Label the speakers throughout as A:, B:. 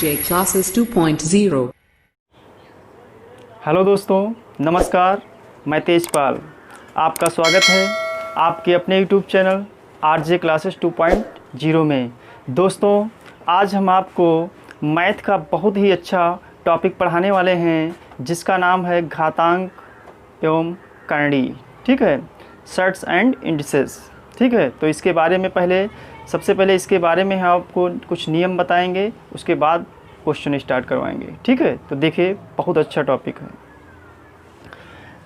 A: RJ Classes 2.0।
B: Hello दोस्तों, नमस्कार। मैं तेजपाल, आपका स्वागत है आपके अपने YouTube चैनल RJ Classes 2.0 में। दोस्तों, आज हम आपको मैथ का बहुत ही अच्छा टॉपिक पढ़ाने वाले हैं, जिसका नाम है घातांक एवं करणी। ठीक है, सर्ट्स एंड इंडिसेस। ठीक है, तो इसके बारे में सबसे पहले इसके बारे में हम आपको कुछ नियम बताएंगे, उसके बाद क्वेश्चन स्टार्ट करवाएंगे। ठीक है, तो देखिए, बहुत अच्छा टॉपिक है।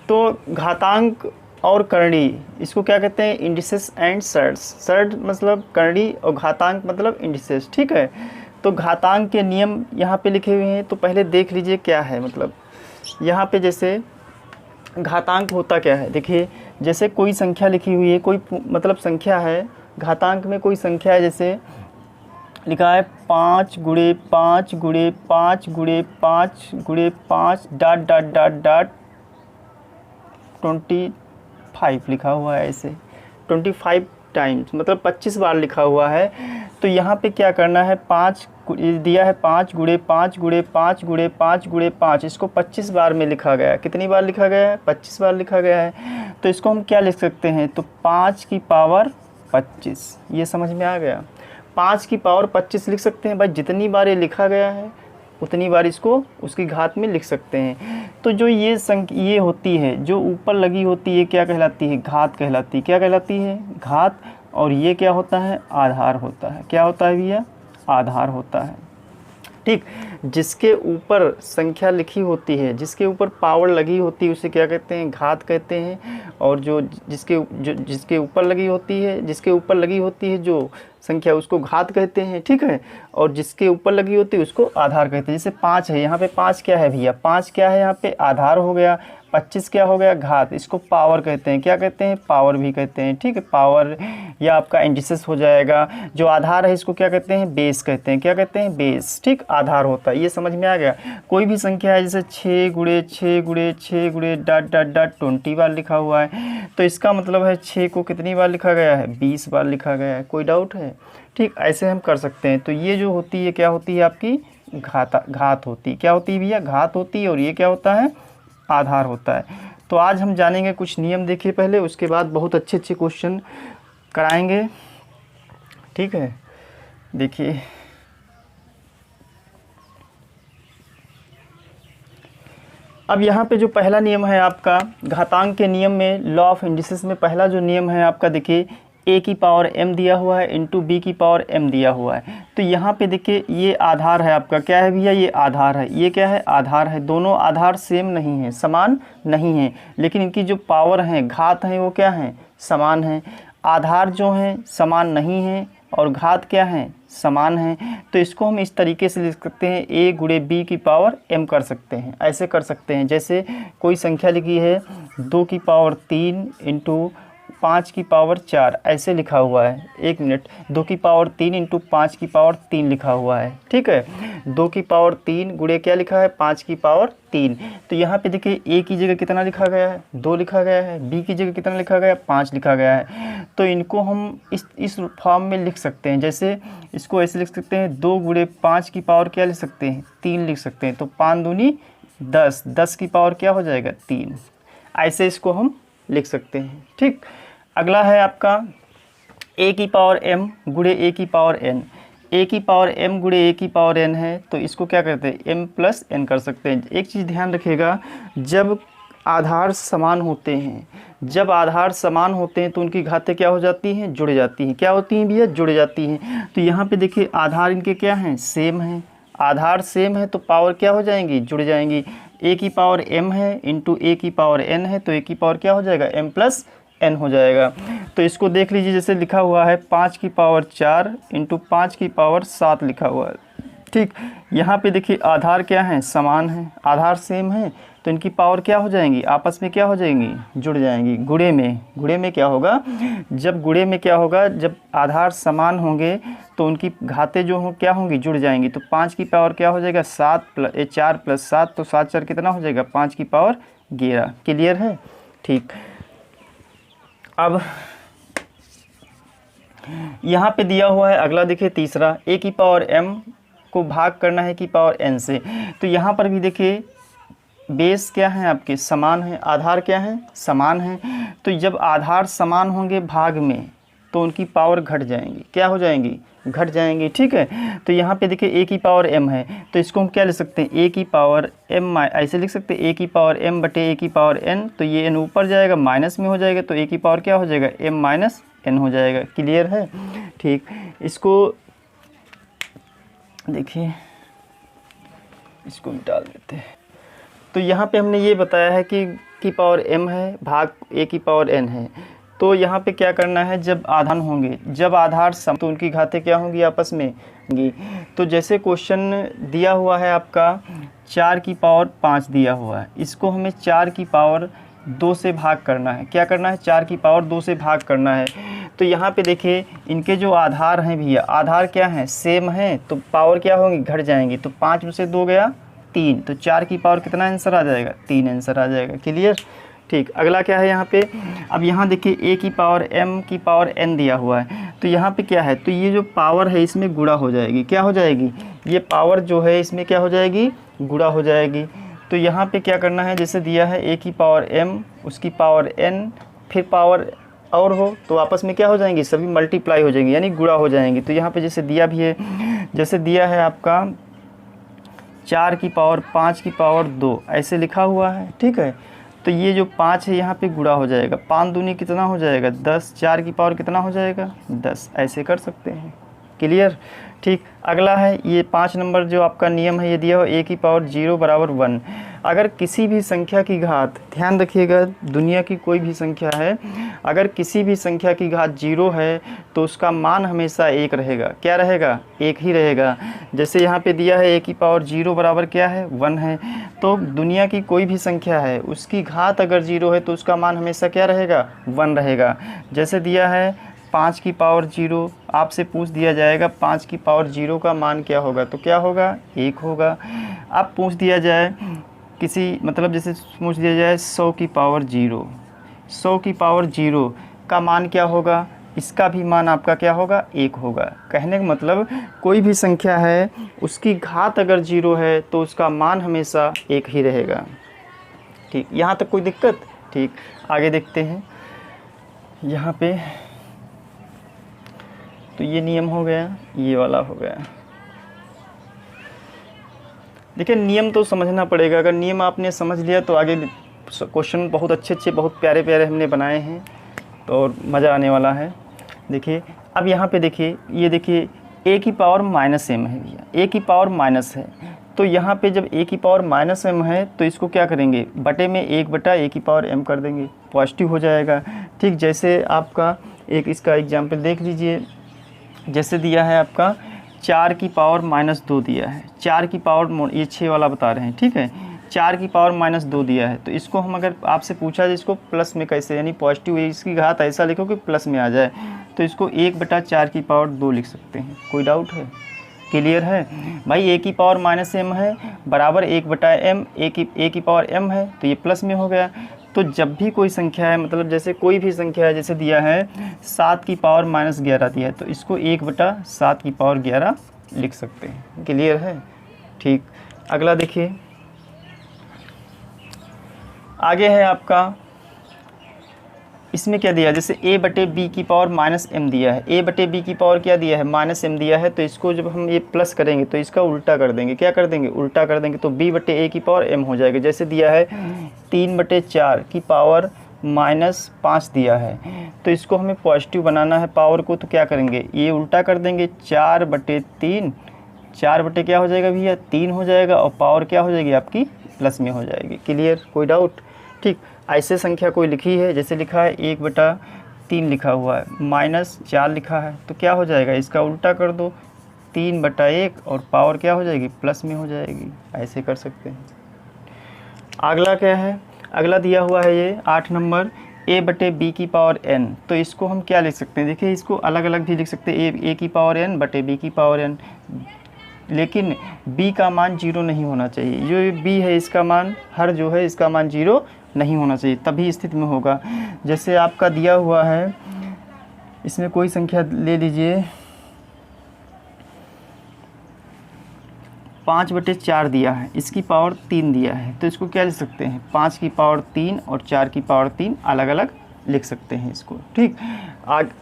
B: तो घातांक और करणी, इसको क्या कहते हैं? Indices and shirts. सर्ट मतलब करणी और घातांक मतलब इंडिसेस। ठीक है, तो घातांक के नियम यहाँ पे लिखे हुए हैं, तो पहले देख लीजिए क्या है। मतलब यहाँ पे जैसे घातांक होता क्या है, देखिए, जैसे कोई संख्या लिखी हुई है, कोई मतलब संख्या है, घातांक में कोई संख्या है, जैसे लिखा है 5 गुणे 5 गुणे 5 गुणे 5 गुणे 5 डॉट डॉट डॉट डॉट 25 लिखा हुआ है। ऐसे 25 टाइम्स मतलब 25 बार लिखा हुआ है। तो यहाँ पे क्या करना है, 5 दिया है, 5 गुणे 5 गुणे 5 गुणे 5 गुणे 5, इसको 25 बार में लिखा गया है। कितनी बार लिखा गया है? 25 बार लिखा गया है। तो इसको हम क्या लिख सकते हैं? तो 5 की पावर 25। ये समझ में आ गया? 5 की पावर 25 लिख सकते हैं भाई। जितनी बार ये लिखा गया है उतनी बार इसको उसकी घात में लिख सकते हैं। तो जो ये होती है, जो ऊपर लगी होती है, क्या कहलाती है? घात कहलाती है। क्या कहलाती है? घात। और ये क्या होता है? आधार होता है। क्या होता है भैया? आधार होता है। ठीक, जिसके ऊपर संख्या लिखी होती है, जिसके ऊपर पावर लगी होती है, उसे क्या कहते हैं? घात कहते हैं। और जिसके ऊपर लगी होती है जो संख्या, उसको घात कहते हैं। ठीक है, और जिसके ऊपर लगी होती है उसको आधार कहते हैं। जैसे 5 है, यहाँ पे 5 क्या है भैया? 5 क्या है? यहाँ पे आधार हो गया। 25 क्या हो गया? घात। इसको पावर कहते हैं। क्या कहते हैं? पावर भी कहते हैं। ठीक है, पावर या आपका इंडिसेस हो जाएगा। जो आधार है इसको क्या कहते हैं? बेस कहते हैं। क्या कहते हैं? बेस। ठीक, आधार होता है। ये समझ में आ गया? कोई भी संख्या है, जैसे 6 गुणे 6 गुणे 6 गुणे डॉट डॉट डॉट 20 बार लिखा हुआ है, तो इसका मतलब है 6 को कितनी बार लिखा गया है? 20 बार लिखा गया है। कोई डाउट है? ठीक, ऐसे हम कर सकते हैं। तो ये जो होती है, क्या होती है? आपकी घात होती है। क्या होती है भैया? घात होती है। और ये क्या होता है? आधार होता है। तो आज हम जानेंगे कुछ नियम। देखिए पहले, उसके बाद बहुत अच्छे क्वेश्चन कराएंगे। ठीक है, देखिए, अब यहाँ पे जो पहला नियम है आपका घातांक के नियम में, लॉ ऑफ इंडिसेस में पहला जो नियम है आपका, देखिए, a की पावर m दिया हुआ है इंटू b की पावर m दिया हुआ है। तो यहाँ पे देखिए, ये आधार है आपका। क्या है भैया? ये आधार है। ये क्या है? आधार है। दोनों आधार सेम नहीं है, समान नहीं है, लेकिन इनकी जो पावर है, घात है, वो क्या है? समान है। आधार जो है समान नहीं है और घात क्या है? समान है। तो इसको हम इस तरीके से लिख सकते हैं, a गुणे b की पावर m कर सकते हैं। ऐसे कर सकते हैं, जैसे कोई संख्या लिखी है 2 की पावर 3 इंटू 5 की पावर 4, ऐसे लिखा हुआ है। 1 मिनट, 2 की पावर 3 इंटू 5 की पावर 3 लिखा हुआ है। ठीक है, 2 की पावर 3 गुणे क्या लिखा है? 5 की पावर 3। तो यहाँ पे देखिए, a की जगह कितना लिखा गया है? 2 लिखा गया है। b की जगह कितना लिखा गया है? 5 लिखा गया है। तो इनको हम इस फॉर्म में लिख सकते हैं। जैसे इसको ऐसे लिख सकते हैं, 2 गुणे 5 की पावर क्या लिख सकते हैं? 3 लिख सकते हैं। तो 5 दूनी 10, 10 की पावर क्या हो जाएगा? 3। ऐसे इसको हम लिख सकते हैं। ठीक, अगला है आपका a की पावर m गुणे a की पावर n। a की पावर m गुणे a की पावर n है, तो इसको क्या करते हैं? m प्लस n कर सकते हैं। एक चीज़ ध्यान रखिएगा, जब आधार समान होते हैं, तो उनकी घातें क्या हो जाती हैं? जुड़ जाती हैं। क्या होती हैं भैया? जुड़ जाती हैं। तो यहाँ पे देखिए, आधार इनके क्या हैं? सेम हैं। आधार सेम है तो पावर क्या हो जाएंगी? जुड़ जाएंगी। a की पावर m है इंटू a की पावर n है, तो a की पावर क्या हो जाएगा? m प्लस n हो जाएगा। तो इसको देख लीजिए, जैसे लिखा हुआ है 5 की पावर 4 इंटू 5 की पावर 7 लिखा हुआ है। ठीक, यहाँ पे देखिए, आधार क्या है? समान है। आधार सेम है, तो इनकी पावर क्या हो जाएंगी? आपस में क्या हो जाएंगी? जुड़ जाएंगी। गुणे में क्या होगा? जब आधार समान होंगे तो उनकी घातें जो हो क्या होंगी? जुड़ जाएंगी। तो 5 की पावर क्या हो जाएगा? 4 प्लस 7, तो 7 4 कितना हो जाएगा? 5 की पावर 11। क्लियर है? ठीक, अब यहाँ पे दिया हुआ है अगला, देखिए तीसरा, a की पावर m को भाग करना है की पावर n से। तो यहाँ पर भी देखिए बेस क्या है आपके समान है, आधार क्या है समान है। तो जब आधार समान होंगे भाग में तो उनकी पावर घट जाएंगी, क्या हो जाएंगी घट जाएंगी, ठीक है। तो यहाँ पे देखिए a की पावर m है, तो इसको हम क्या लिख सकते हैं a की पावर m, ऐसे लिख सकते हैं a की पावर m बटे a की पावर n। तो ये n ऊपर जाएगा माइनस में हो जाएगा, तो a की पावर क्या हो जाएगा m माइनस n हो जाएगा। क्लियर है, ठीक। इसको देखिए, इसको डाल देते हैं। तो यहाँ पे हमने ये बताया है कि पावर m है भाग a की पावर n है। तो यहाँ पे क्या करना है, जब आधार होंगे, जब आधार सम, तो उनकी घातें क्या होंगी आपस में होंगी। तो जैसे क्वेश्चन दिया हुआ है आपका 4 की पावर 5 दिया हुआ है, इसको हमें 4 की पावर 2 से भाग करना है। क्या करना है 4 की पावर 2 से भाग करना है। तो यहाँ पे देखिए इनके जो आधार हैं भैया, आधार क्या हैं सेम है, तो पावर क्या होंगी घट जाएंगी। तो 5 में से 2 गया 3, तो 4 की पावर कितना आंसर आ जाएगा 3 आंसर आ जाएगा। क्लियर, ठीक। अगला क्या है यहाँ पे, अब यहाँ देखिए a की पावर m की पावर n दिया हुआ है। तो यहाँ पे क्या है, तो ये जो पावर है इसमें गुणा हो जाएगी, क्या हो जाएगी, ये पावर जो है इसमें क्या हो जाएगी गुणा हो जाएगी। तो यहाँ पे क्या करना है, जैसे दिया है a की पावर m उसकी पावर n फिर पावर और हो तो आपस में क्या हो जाएंगी सभी मल्टीप्लाई हो जाएंगी यानी गुणा हो जाएंगी। तो यहाँ पे जैसे दिया भी है, जैसे दिया है आपका 4 की पावर 5 की पावर 2 ऐसे लिखा हुआ है, ठीक है। तो ये जो 5 है यहाँ पे गुणा हो जाएगा, 5 दूनी कितना हो जाएगा 10, 4 की पावर कितना हो जाएगा 10, ऐसे कर सकते हैं। क्लियर, ठीक। अगला है ये 5 नंबर जो आपका नियम है, ये दिया हो a की पावर 0 बराबर 1। अगर किसी भी संख्या की घात, ध्यान रखिएगा दुनिया की कोई भी संख्या है, अगर किसी भी संख्या की घात 0 है तो उसका मान हमेशा 1 रहेगा। क्या रहेगा 1 ही रहेगा। जैसे यहाँ पे दिया है a की पावर 0 बराबर क्या है 1 है, तो दुनिया की कोई भी संख्या है उसकी घात अगर 0 है तो उसका मान हमेशा क्या रहेगा 1 रहेगा। जैसे दिया है 5 की पावर 0, आपसे पूछ दिया जाएगा 5 की पावर 0 का मान क्या होगा, तो क्या होगा 1 होगा। अब पूछ दिया जाए किसी मतलब जैसे पूछ दिया जाए 100 की पावर 0, 100 की पावर 0 का मान क्या होगा, इसका भी मान आपका क्या होगा 1 होगा। कहने का मतलब कोई भी संख्या है उसकी घात अगर 0 है तो उसका मान हमेशा 1 ही रहेगा। ठीक, यहाँ तक कोई दिक्कत। ठीक, आगे देखते हैं। यहाँ पे तो ये नियम हो गया, ये वाला हो गया। देखिए नियम तो समझना पड़ेगा, अगर नियम आपने समझ लिया तो आगे क्वेश्चन बहुत अच्छे बहुत प्यारे हमने बनाए हैं तो और मज़ा आने वाला है। देखिए अब यहाँ पे देखिए, ये देखिए a की पावर माइनस m है भैया, a की पावर माइनस है, तो यहाँ पे जब a की पावर माइनस m है तो इसको क्या करेंगे बटे में 1 बटा a की पावर m कर देंगे, पॉजिटिव हो जाएगा। ठीक, जैसे आपका एक इसका एग्जाम्पल देख लीजिए, जैसे दिया है आपका 4 की पावर माइनस 2 दिया है, 4 की पावर ये 6 वाला बता रहे हैं, ठीक है, 4 की पावर माइनस 2 दिया है, तो इसको हम अगर आपसे पूछा जाए इसको प्लस में कैसे, यानी पॉजिटिव इसकी घात ऐसा लिखो कि प्लस में आ जाए, तो इसको 1 बटा 4 की पावर 2 लिख सकते हैं। कोई डाउट है? क्लियर है भाई। a की पावर माइनस m है बराबर 1 बटा m, a की पावर m है तो ये प्लस में हो गया। तो जब भी कोई संख्या है, मतलब जैसे कोई भी संख्या है, जैसे दिया है 7 की पावर माइनस 11 दिया है, तो इसको 1 बटा 7 की पावर 11 लिख सकते हैं। क्लियर है? ठीक, अगला देखिए, आगे है आपका, इसमें क्या दिया, जैसे a बटे b की पावर माइनस m दिया है, a बटे b की पावर क्या दिया है माइनस m दिया है, तो इसको जब हम ये प्लस करेंगे तो इसका उल्टा कर देंगे, क्या कर देंगे उल्टा कर देंगे, तो b बटे a की पावर m हो जाएगा। जैसे दिया है 3 बटे 4 की पावर माइनस 5 दिया है, तो इसको हमें पॉजिटिव बनाना है पावर को, तो क्या करेंगे ये उल्टा कर देंगे, 4 बटे 3, 4 बटे क्या हो जाएगा भैया 3 हो जाएगा, और पावर क्या हो जाएगी आपकी प्लस में हो जाएगी। क्लियर? कोई डाउट? ठीक, ऐसे संख्या कोई लिखी है, जैसे लिखा है 1 बटा 3 लिखा हुआ है, माइनस 4 लिखा है, तो क्या हो जाएगा इसका उल्टा कर दो, 3 बटा 1 और पावर क्या हो जाएगी प्लस में हो जाएगी। ऐसे कर सकते हैं। अगला क्या है, अगला दिया हुआ है ये 8 नंबर a बटे b की पावर n, तो इसको हम क्या लिख सकते हैं, देखिए इसको अलग अलग भी लिख सकते हैं, a की पावर n बटे b की पावर n, लेकिन b का मान 0 नहीं होना चाहिए। जो b है इसका मान हर जो है इसका मान 0 नहीं होना चाहिए, तभी स्थिति में होगा। जैसे आपका दिया हुआ है, इसमें कोई संख्या ले लीजिए, 5/4 दिया है, इसकी पावर 3 दिया है, तो इसको क्या लिख सकते हैं 5 की पावर 3 और 4 की पावर 3 अलग अलग लिख सकते हैं इसको। ठीक,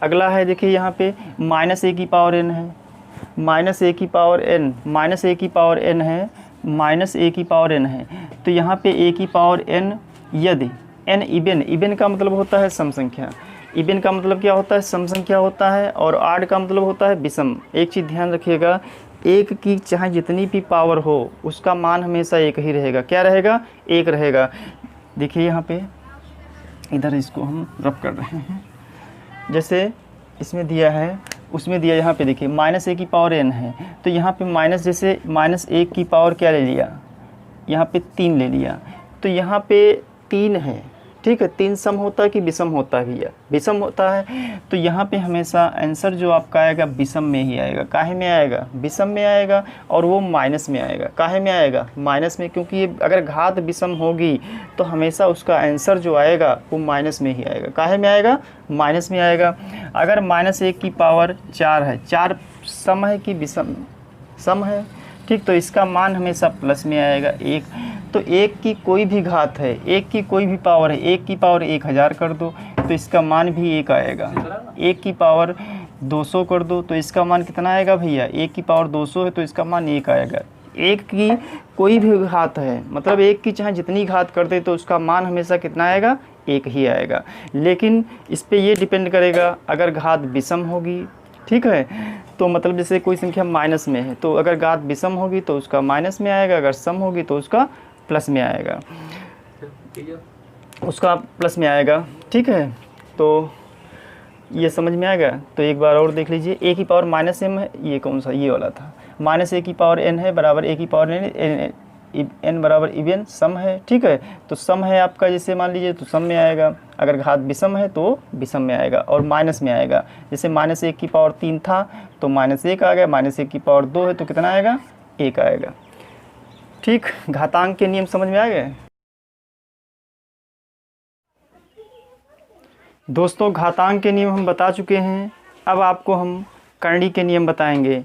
B: अगला है देखिए यहाँ पे -a की पावर n है, -a की पावर n, -a की पावर n है, -a की पावर n है, तो यहाँ पे a की पावर n यदि n इबन का मतलब होता है सम संख्या, इबन का मतलब क्या होता है सम संख्या होता है, और आड का मतलब होता है विषम। एक चीज़ ध्यान रखिएगा, एक की चाहे जितनी भी पावर हो उसका मान हमेशा एक ही रहेगा। क्या रहेगा? एक रहेगा। देखिए यहाँ पे इधर इसको हम रब कर रहे हैं, जैसे इसमें दिया है उसमें दिया, यहाँ पे देखिए -a की पावर n है, तो यहाँ पे माइनस जैसे -1 की पावर क्या ले लिया, यहाँ पे 3 ले लिया, तो यहाँ पे 3 है। ठीक है, 3 सम होता है कि विषम होता है भैया? विषम होता है, तो यहाँ पे हमेशा आंसर जो आपका आएगा विषम में ही आएगा। काहे में आएगा? विषम में आएगा, और वो माइनस में आएगा। काहे में आएगा? माइनस में, क्योंकि ये अगर घात विषम होगी तो हमेशा उसका आंसर जो आएगा वो माइनस में ही आएगा। काहे में आएगा? माइनस में आएगा। अगर -1 की पावर 4 है, 4 सम है कि विषम? सम है। ठीक, तो इसका मान हमेशा प्लस में आएगा 1। तो 1 की कोई भी घात है, 1 की कोई भी पावर है, 1 की पावर 1000 कर दो तो इसका मान भी 1 आएगा। 1 की पावर 200 कर दो तो इसका मान कितना आएगा भैया? 1 की पावर 200 है तो इसका मान 1 आएगा। 1 की कोई भी घात है, मतलब 1 की चाहे जितनी घात कर दे तो उसका मान हमेशा कितना आएगा? 1 ही आएगा। लेकिन इस पे ये डिपेंड करेगा, अगर घात विषम होगी, ठीक है, तो मतलब जैसे कोई संख्या माइनस में है तो अगर घात विषम होगी तो उसका माइनस में आएगा, अगर सम होगी तो उसका प्लस में आएगा, उसका प्लस में आएगा। ठीक है, तो ये समझ में आएगा। तो एक बार और देख लीजिए, a की पावर -m है, ये कौन सा? ये वाला था। -a की पावर n है बराबर a की पावर n बराबर इवन सम है। ठीक है, तो सम है आपका, जैसे मान लीजिए तो सम में आएगा, अगर घात विषम है तो विषम में आएगा और माइनस में आएगा। जैसे -1 की पावर 3 था तो -1 आ गया, -1 की पावर 2 है तो कितना आएगा? 1 आएगा। ठीक, घातांक के नियम समझ में आ गए दोस्तों? घातांक के नियम हम बता चुके हैं, अब आपको हम करणी के नियम बताएंगे।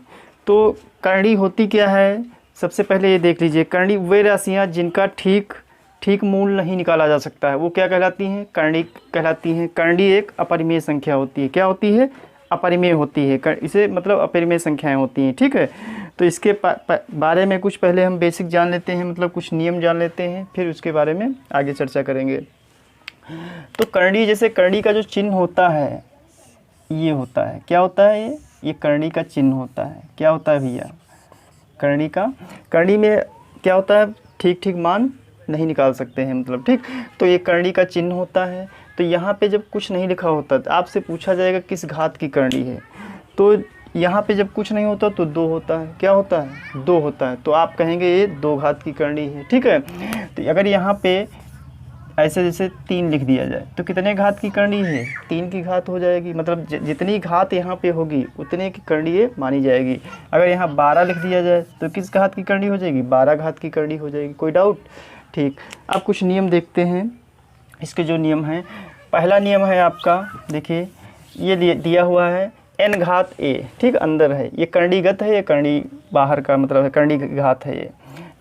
B: तो करणी होती क्या है, सबसे पहले ये देख लीजिए। करणी वे राशियाँ जिनका ठीक मूल नहीं निकाला जा सकता है, वो क्या कहलाती हैं? करणी कहलाती हैं। करणी एक अपरिमेय संख्या होती है। क्या होती है? अपरिमेय होती है। इसे मतलब अपरिमेय संख्याएं होती हैं। ठीक है, तो इसके बारे में कुछ पहले हम बेसिक जान लेते हैं, मतलब कुछ नियम जान लेते हैं, फिर उसके बारे में आगे चर्चा करेंगे। तो करणी, जैसे करणी का जो चिन्ह होता है ये होता है, क्या होता है? ये करणी का चिन्ह होता है। क्या होता है भैया? करणी में क्या होता है? ठीक मान नहीं निकाल सकते हैं, मतलब। ठीक, तो ये करणी का चिन्ह होता है। तो यहाँ पे जब कुछ नहीं लिखा होता तो आपसे पूछा जाएगा किस घात की करणी है, तो यहाँ पे जब कुछ नहीं होता तो 2 होता है। क्या होता है? 2 होता है, तो आप कहेंगे ये 2 घात की करणी है। ठीक है, तो अगर यहाँ पे ऐसे जैसे 3 लिख दिया जाए तो कितने घात की करणी है? 3 की घात हो जाएगी, मतलब जितनी घात यहाँ पे होगी उतने की करणी ये मानी जाएगी। अगर यहाँ 12 लिख दिया जाए तो किस घात की करणी हो जाएगी? 12 घात की करणी हो जाएगी। कोई डाउट? ठीक, अब कुछ नियम देखते हैं। इसके जो नियम हैं, पहला नियम है आपका, देखिए ये दिया हुआ है n घात a। ठीक, अंदर है, ये कर्णीगत है, ये कर्णी बाहर का मतलब है, कर्णी घात है ये।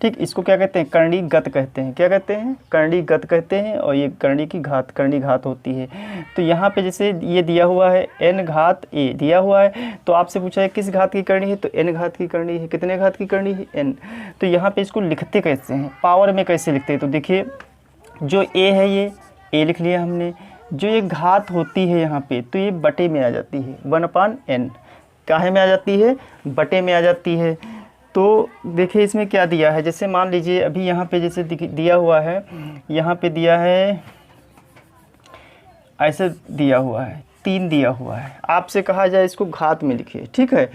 B: ठीक, इसको क्या कहते हैं? कर्णीगत कहते हैं। क्या कहते हैं? कर्णीगत कहते हैं, और ये कर्णी घात होती है। तो यहाँ पे जैसे ये दिया हुआ है n घात a दिया हुआ है, तो आपसे पूछा है किस घात की करणी है, तो n घात की करणी है। कितने घात की करणी है? n। तो यहाँ पे इसको लिखते कैसे हैं, पावर में कैसे लिखते हैं? तो देखिए जो a है ये a लिख लिया हमने, जो ये घात होती है यहाँ पे तो ये बटे में आ जाती है, 1/n। काहे में आ जाती है? बटे में आ जाती है। तो देखिए इसमें क्या दिया है, जैसे मान लीजिए अभी यहाँ पे जैसे दिया हुआ है, यहाँ पे दिया है ऐसे दिया हुआ है, 3 दिया हुआ है, आपसे कहा जाए इसको घात में लिखिए। ठीक है,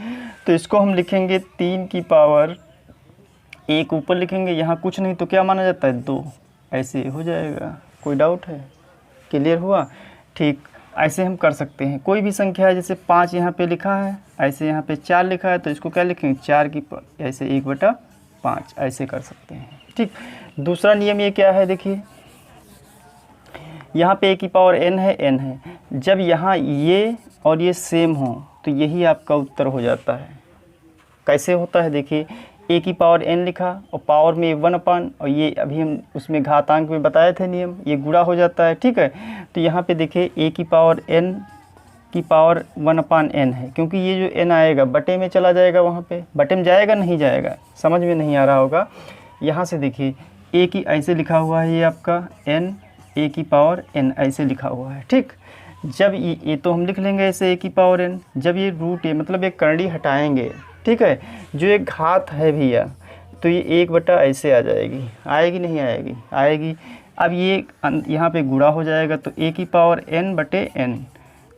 B: तो इसको हम लिखेंगे 3 की पावर 1 ऊपर लिखेंगे, यहाँ कुछ नहीं तो क्या माना जाता है? 2। ऐसे हो जाएगा। कोई डाउट है? क्लियर हुआ? ठीक, ऐसे हम कर सकते हैं। कोई भी संख्या है, जैसे 5 यहाँ पे लिखा है, ऐसे यहाँ पे 4 लिखा है, तो इसको क्या लिखेंगे? 4 की ऐसे 1/5 ऐसे कर सकते हैं। ठीक, दूसरा नियम ये क्या है, देखिए यहाँ पे a की पावर n है, जब यहाँ ये और ये सेम हो तो यही आपका उत्तर हो जाता है। कैसे होता है? देखिए ए की पावर n लिखा और पावर में 1/, और ये अभी हम उसमें घातांक में बताए थे नियम, ये गुणा हो जाता है, ठीक है। तो यहाँ पे देखिए a की पावर n की पावर 1/n है, क्योंकि ये जो n आएगा बटे में चला जाएगा, वहाँ पे बटे में जाएगा नहीं जाएगा, समझ में नहीं आ रहा होगा। यहाँ से देखिए a की ऐसे लिखा हुआ है, ये आपका n a की पावर n ऐसे लिखा हुआ है, ठीक। जब ये तो हम लिख लेंगे ऐसे a की पावर n, जब ये रूट a मतलब एक करड़ी हटाएंगे, ठीक है, जो एक घात है भैया, तो ये 1/, ऐसे आ जाएगी, आएगी नहीं आएगी, आएगी। अब ये यहाँ पे गुणा हो जाएगा, तो a की पावर n/n,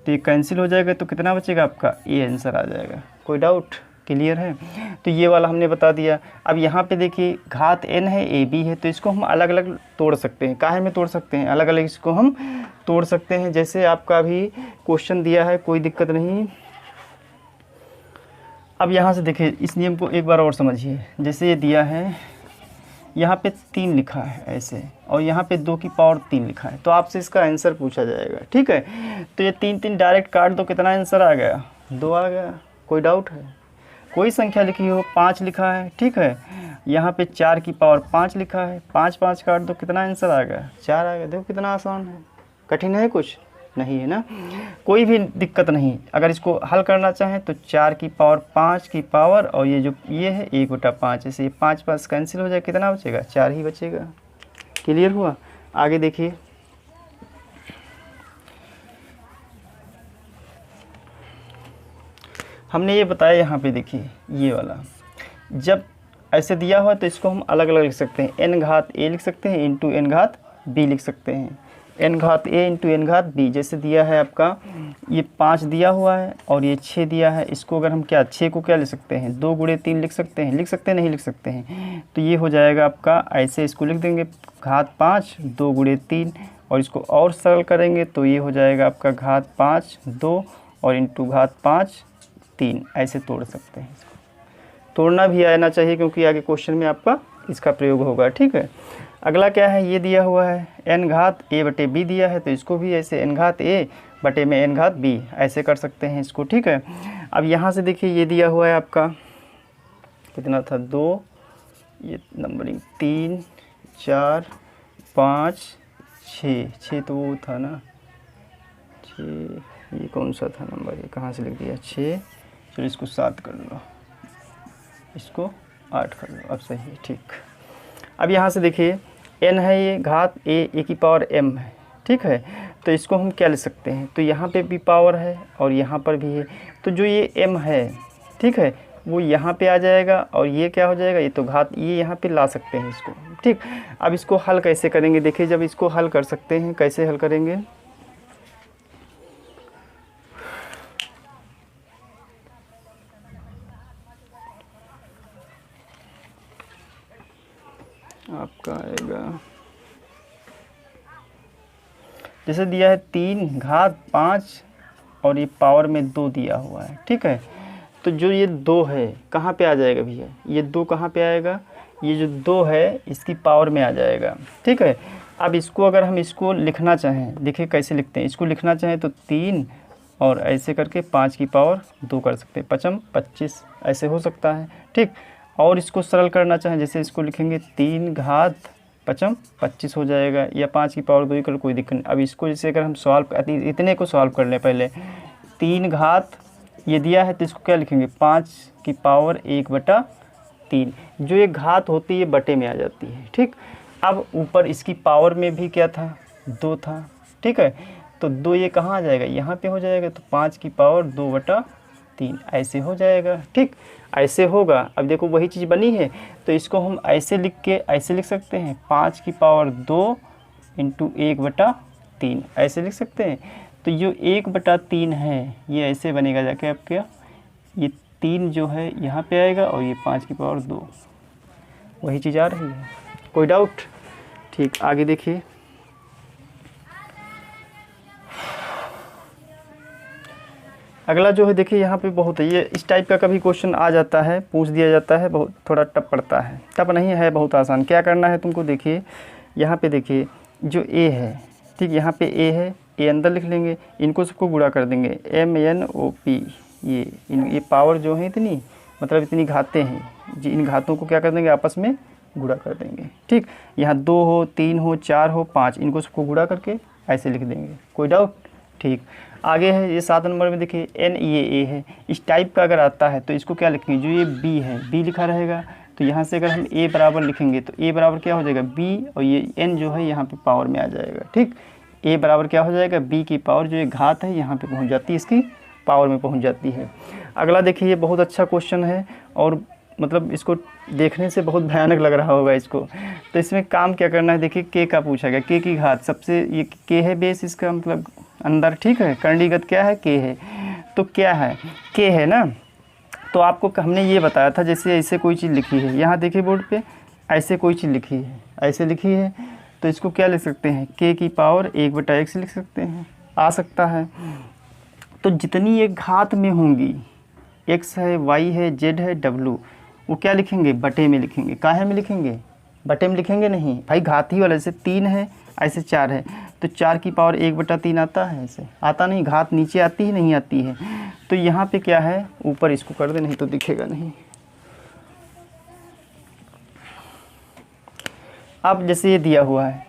B: तो ये कैंसिल हो जाएगा, तो कितना बचेगा आपका, ये आंसर आ जाएगा। कोई डाउट, क्लियर है। तो ये वाला हमने बता दिया। अब यहाँ पे देखिए घात n है, a b है, तो इसको हम अलग अलग तोड़ सकते हैं। काहे में तोड़ सकते हैं, अलग अलग इसको हम तोड़ सकते हैं, जैसे आपका अभी क्वेश्चन दिया है, कोई दिक्कत नहीं। अब यहाँ से देखिए इस नियम को एक बार और समझिए। जैसे ये दिया है, यहाँ पे 3 लिखा है ऐसे, और यहाँ पे 2 की पावर 3 लिखा है, तो आपसे इसका आंसर पूछा जाएगा, ठीक है। तो ये 3 डायरेक्ट काट दो, कितना आंसर आ गया, 2 आ गया। कोई डाउट है, कोई संख्या लिखी हो, 5 लिखा है, ठीक है। यहाँ पे 4 की पावर 5 लिखा है, 5 5 काट दो, कितना आंसर आ गया, 4 आ गया। देखो कितना आसान है, कठिन है कुछ नहीं है ना, कोई भी दिक्कत नहीं। अगर इसको हल करना चाहें तो 4 की पावर 5 की पावर, और ये जो ये है 1/5, ऐसे ये 5 5 कैंसिल हो जाए, कितना बचेगा, 4 ही बचेगा। क्लियर हुआ। आगे देखिए, हमने ये बताया, यहाँ पे देखिए ये वाला जब ऐसे दिया हुआ तो इसको हम अलग अलग लिख सकते हैं, n घात a लिख सकते हैं, इंटू n घात b लिख सकते हैं, n घात a इंटू n घात b। जैसे दिया है आपका ये 5 दिया हुआ है और ये 6 दिया है, इसको अगर हम क्या 6 को क्या लिख सकते हैं, 2 गुणे 3 लिख सकते हैं, लिख सकते हैं नहीं लिख सकते हैं, तो ये हो जाएगा आपका ऐसे, इसको लिख देंगे घात 5 2 गुणे 3, और इसको और सरल करेंगे तो ये हो जाएगा आपका घात 5 2 और इंटू घात 5 3, ऐसे तोड़ सकते हैं। तोड़ना भी आना चाहिए क्योंकि आगे क्वेश्चन में आपका इसका प्रयोग होगा, ठीक है। अगला क्या है, ये दिया हुआ है n घात a बटे b दिया है, तो इसको भी ऐसे n घात a बटे में n घात b ऐसे कर सकते हैं इसको, ठीक है। अब यहाँ से देखिए ये दिया हुआ है आपका कितना था, 2, ये नंबरिंग 3 4 5 6 तो वो था ना 6, ये कौन सा था नंबर, ये कहाँ से लिख दिया 6, चलो इसको 7 कर लो, इसको 8 कर लो, अब सही है, ठीक। अब यहाँ से देखिए n है, ये घात a की पावर m है, ठीक है, तो इसको हम क्या ले सकते हैं, तो यहाँ पे भी पावर है और यहाँ पर भी है, तो जो ये m है, ठीक है, वो यहाँ पे आ जाएगा, और ये क्या हो जाएगा, ये तो घात, ये यहाँ पे ला सकते हैं इसको, ठीक। अब इसको हल कैसे करेंगे, देखिए जब इसको हल कर सकते हैं, कैसे हल करेंगे, आपका आएगा जैसे दिया है 3 घात 5 और ये पावर में 2 दिया हुआ है, ठीक है। तो जो ये 2 है कहाँ पे आ जाएगा भैया, ये 2 कहाँ पे आएगा, ये जो 2 है इसकी पावर में आ जाएगा, ठीक है। अब इसको अगर हम इसको लिखना चाहें, देखिए कैसे लिखते हैं, इसको लिखना चाहें तो 3 और ऐसे करके 5 की पावर 2 कर सकते हैं, 5 25 ऐसे हो सकता है, ठीक। और इसको सरल करना चाहें, जैसे इसको लिखेंगे 3 घात 5 25 हो जाएगा, या 5 की पावर 2 ही कर, कोई दिक्कत नहीं। अब इसको जैसे अगर हम सॉल्व, इतने को सॉल्व कर लें पहले, 3 घात ये दिया है तो इसको क्या लिखेंगे 5 की पावर 1/3, जो ये घात होती है ये बटे में आ जाती है, ठीक। अब ऊपर इसकी पावर में भी क्या था, 2 था, ठीक है, तो 2 ये कहाँ आ जाएगा, यहाँ पे हो जाएगा, तो 5 की पावर 2/3 ऐसे हो जाएगा, ठीक, ऐसे होगा। अब देखो वही चीज़ बनी है, तो इसको हम ऐसे लिख के ऐसे लिख सकते हैं, 5 की पावर 2 इंटू 1/3 ऐसे लिख सकते हैं। तो जो 1/3 है ये ऐसे बनेगा जाके आपके, ये 3 जो है यहाँ पे आएगा, और ये 5 की पावर 2, वही चीज़ आ रही है। कोई डाउट, ठीक। आगे देखिए, अगला जो है देखिए यहाँ पे बहुत है, ये इस टाइप का कभी क्वेश्चन आ जाता है, पूछ दिया जाता है, बहुत थोड़ा टफ पड़ता है, टफ नहीं है, बहुत आसान। क्या करना है तुमको, देखिए यहाँ पे देखिए जो a है, ठीक, यहाँ पे a है, a अंदर लिख लेंगे, इनको सबको गुणा कर देंगे, MNOP, ये पावर जो है इतनी, मतलब इतनी घातें हैं, जी इन घातों को क्या कर देंगे, आपस में गुणा कर देंगे। ठीक, यहाँ 2 हो, 3 हो, 4 हो, 5, इनको सबको गुणा करके ऐसे लिख देंगे। कोई डाउट? ठीक, आगे है ये 7 नंबर में देखिए एन ये ए है। इस टाइप का अगर आता है तो इसको क्या लिखेंगे, जो ये बी है बी लिखा रहेगा, तो यहाँ से अगर हम ए बराबर लिखेंगे तो ए बराबर क्या हो जाएगा बी, और ये एन जो है यहाँ पे पावर में आ जाएगा। ठीक, ए बराबर क्या हो जाएगा बी की पावर, जो ये घात है यहाँ पे पहुँच जाती है, इसकी पावर में पहुँच जाती है। अगला देखिए ये बहुत अच्छा क्वेश्चन है, और मतलब इसको देखने से बहुत भयानक लग रहा होगा इसको। तो इसमें काम क्या करना है, देखिए के का पूछा गया, के की घात सबसे, ये के है बेस इसका मतलब अंदर, ठीक है, करणीगत क्या है के है, तो क्या है के है ना। तो आपको हमने ये बताया था, जैसे ऐसे कोई चीज़ लिखी है, यहाँ देखिए बोर्ड पे ऐसे कोई चीज़ लिखी है, ऐसे लिखी है, तो इसको क्या लिख सकते हैं, के की पावर 1/x लिख सकते हैं, आ सकता है। तो जितनी ये घात में होंगी, x है, y है, z है, w, वो क्या लिखेंगे, बटे में लिखेंगे। काहे में लिखेंगे, बटे में लिखेंगे नहीं भाई, घात ही वाला, जैसे 3 है ऐसे 4 है, तो 4 की पावर 1/3 आता है, ऐसे आता नहीं, घात नीचे आती ही नहीं आती है। तो यहाँ पे क्या है, ऊपर इसको कर दे, नहीं तो दिखेगा नहीं। अब जैसे ये दिया हुआ है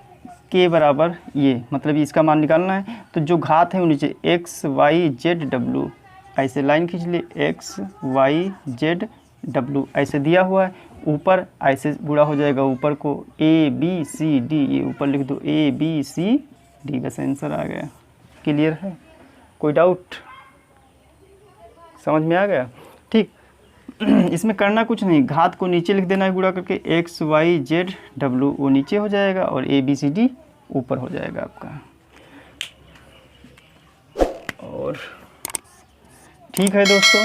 B: के बराबर ये, मतलब इसका मान निकालना है, तो जो घात है वो नीचे x y z w, ऐसे लाइन खींच ले, x y z w ऐसे दिया हुआ है, ऊपर ऐसे गुणा हो जाएगा, ऊपर को a b c d, ये ऊपर लिख दो a b c d, बस आंसर आ गया। क्लियर है, कोई डाउट, समझ में आ गया? ठीक इसमें करना कुछ नहीं, घात को नीचे लिख देना है गुणा करके, x y z w वो नीचे हो जाएगा, और a b c d ऊपर हो जाएगा आपका। और ठीक है दोस्तों,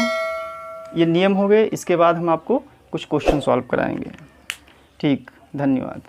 B: ये नियम हो गए। इसके बाद हम आपको कुछ क्वेश्चन सॉल्व कराएंगे। ठीक, धन्यवाद।